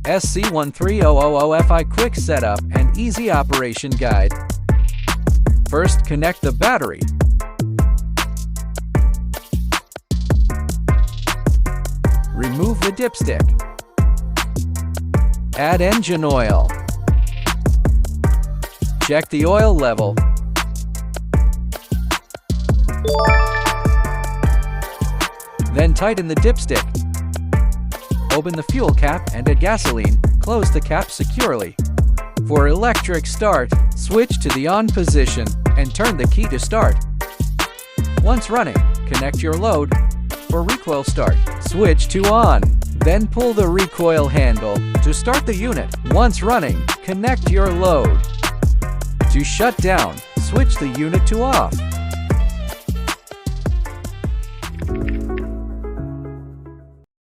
SC13000-EFI Quick Setup and Easy Operation Guide. First, connect the battery. Remove the dipstick. Add engine oil. Check the oil level. Then tighten the dipstick. Open the fuel cap and add gasoline. Close the cap securely. For electric start, switch to the on position and turn the key to start. Once running, connect your load. For recoil start, switch to on. Then pull the recoil handle to start the unit. Once running, connect your load. To shut down, switch the unit to off.